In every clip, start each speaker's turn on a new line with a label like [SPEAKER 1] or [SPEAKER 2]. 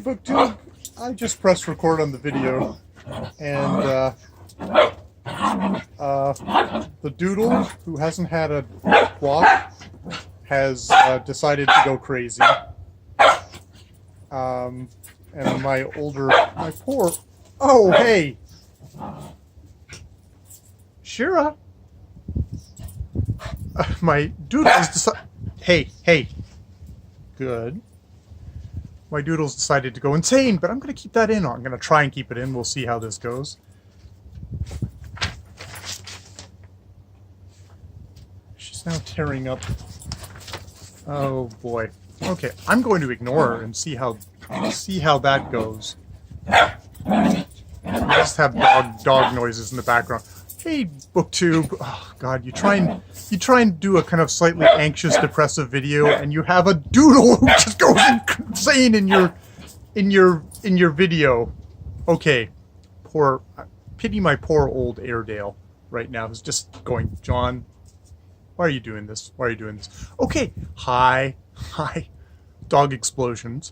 [SPEAKER 1] BookTube. I just pressed record on the video, and the Doodle, who hasn't had a walk, has decided to go crazy. And my poor... Oh, hey! Shira! My Doodle has decided... Hey. Good. My Doodle's decided to go insane, but I'm going to keep that in. I'm going to try and keep it in. We'll see how this goes. She's now tearing up. Oh boy. Okay, I'm going to ignore her and see how that goes. I just have dog noises in the background. Hey, BookTube. Oh God, you try and do a kind of slightly anxious, depressive video, and you have a Doodle who just goes insane in your video. Okay, pity my poor old Airedale right now, who's just going, John, why are you doing this? Why are you doing this? Okay, hi, dog explosions.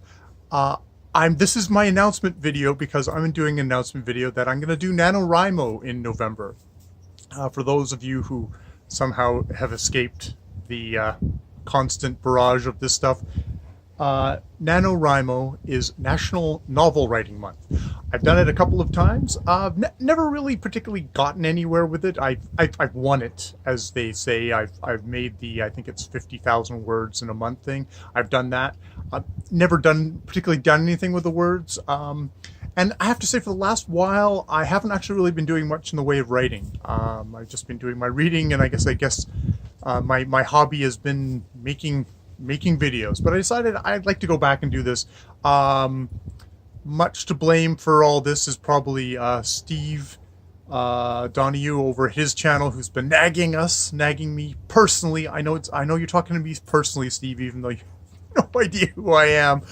[SPEAKER 1] This is my announcement video because I'm doing an announcement video that I'm going to do NaNoWriMo in November. For those of you who somehow have escaped the constant barrage of this stuff, NaNoWriMo is National Novel Writing Month. I've done it a couple of times. Never really particularly gotten anywhere with it. I've won it, as they say. I've made the, I think it's 50,000 words in a month thing. I've done that. I've never particularly done anything with the words. And I have to say, for the last while, I haven't actually really been doing much in the way of writing. I've just been doing my reading, and I guess my hobby has been making videos. But I decided I'd like to go back and do this. Much to blame for all this is probably Steve Donoghue over his channel, who's been nagging me personally. I know you're talking to me personally, Steve, even though you have no idea who I am.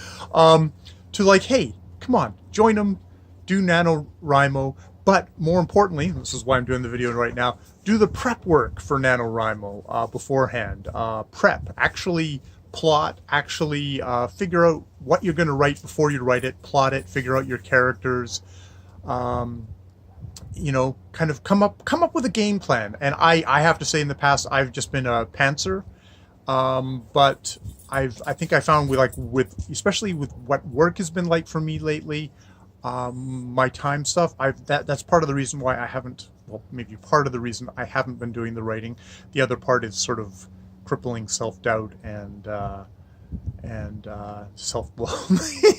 [SPEAKER 1] To like, hey, come on, join him, do NaNoWriMo, but more importantly, this is why I'm doing the video right now, do the prep work for NaNoWriMo beforehand. Prep, actually plot, actually figure out what you're going to write before you write it, plot it, figure out your characters, you know, kind of come up with a game plan. And I have to say, in the past, I've just been a pantser, but I think I found especially with what work has been like for me lately, my time stuff, that's part of the reason why I haven't, well, maybe part of the reason I haven't been doing the writing. The other part is sort of crippling self-doubt and self-loathing,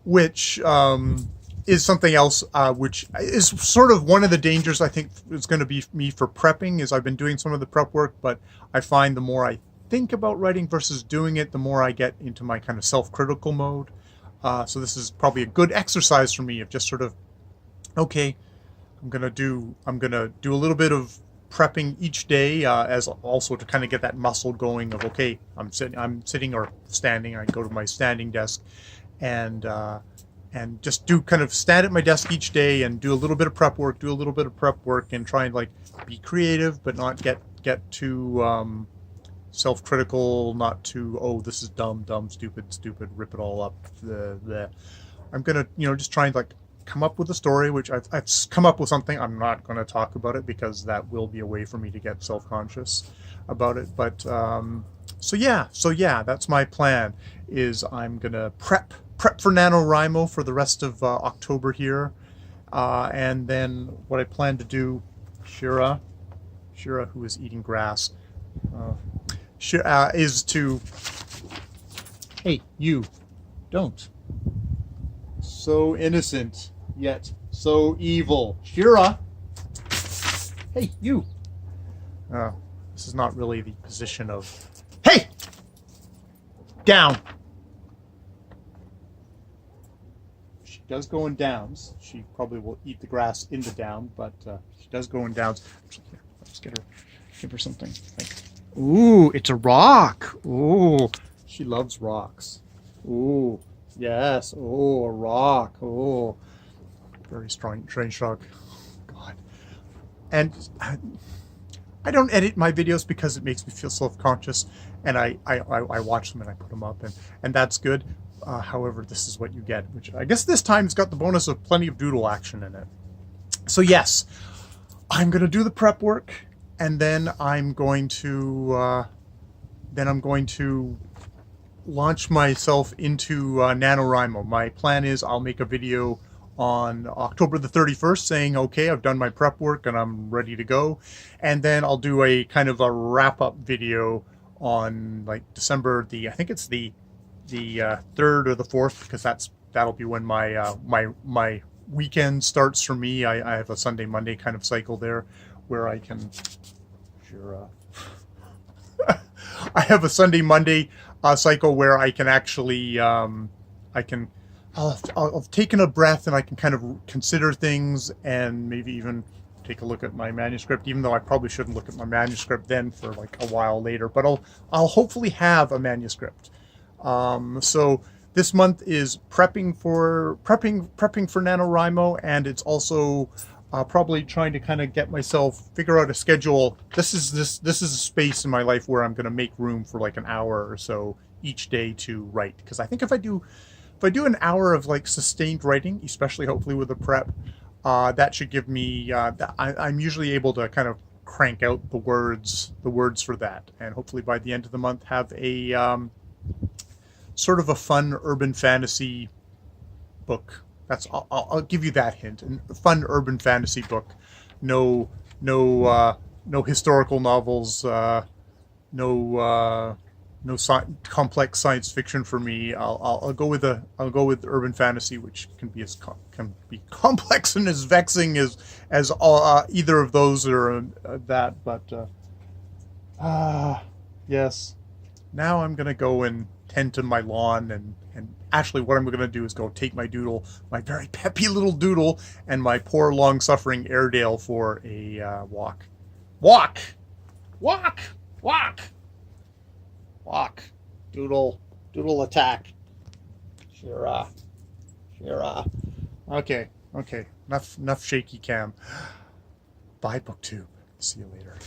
[SPEAKER 1] which is something else, which is sort of one of the dangers I think is going to be me for prepping. Is I've been doing some of the prep work, but I find the more I think about writing versus doing it, the more I get into my kind of self-critical mode. So this is probably a good exercise for me of just sort of, okay, I'm gonna do a little bit of prepping each day, as also to kind of get that muscle going of, okay, I'm sitting or standing. I go to my standing desk and just stand at my desk each day and do a little bit of prep work, and try and like be creative, but not get too self-critical, not too, oh, this is dumb, stupid, rip it all up. I'm gonna, just try and like come up with a story, which I've come up with something. I'm not going to talk about it because that will be a way for me to get self-conscious about it. But so yeah, that's my plan. Is I'm gonna prep for NaNoWriMo for the rest of October here, and then what I plan to do, Shira, who is eating grass, is to, hey, you, don't. So innocent, yet so evil. Shira! Hey, you! This is not really the position of... Hey! Down! She does go in downs. She probably will eat the grass in the down, but she does go in downs. Here, let's give her something. Ooh, it's a rock! Ooh, she loves rocks. Ooh. Yes. Oh, a rock. Oh, very strange rock. God. And I don't edit my videos because it makes me feel self-conscious, and I watch them and I put them up, and that's good. however, this is what you get, which I guess this time it's got the bonus of plenty of doodle action in it. So yes, I'm going to do the prep work, and then I'm going to launch myself into NaNoWriMo. My plan is I'll make a video on October the 31st saying, okay, I've done my prep work and I'm ready to go. And then I'll do a kind of a wrap-up video on like December I think it's the 3rd or the 4th, because that'll be when my my weekend starts for me. I have a Sunday Monday kind of cycle there where I can I have a Sunday Monday cycle where I can actually I've taken a breath and I can kind of consider things and maybe even take a look at my manuscript, even though I probably shouldn't look at my manuscript then for like a while later, but I'll hopefully have a manuscript. So this month is prepping for NaNoWriMo, and it's also probably trying to kind of figure out a schedule. This is a space in my life where I'm going to make room for like an hour or so each day to write, because I think if I do an hour of like sustained writing, especially hopefully with a prep, that should give me I'm usually able to kind of crank out the words for that, and hopefully by the end of the month have a sort of a fun urban fantasy book. I'll give you that hint. A fun urban fantasy book. No historical novels. No complex science fiction for me. I'll go with urban fantasy, which can be complex and as vexing as either of those or that. But yes, now I'm gonna go and tend to my lawn, and actually what I'm gonna do is go take my doodle, my very peppy little doodle, and my poor long-suffering Airedale for a walk. Walk. Doodle attack. Shira. Okay. Enough shaky cam. Bye, BookTube. See you later.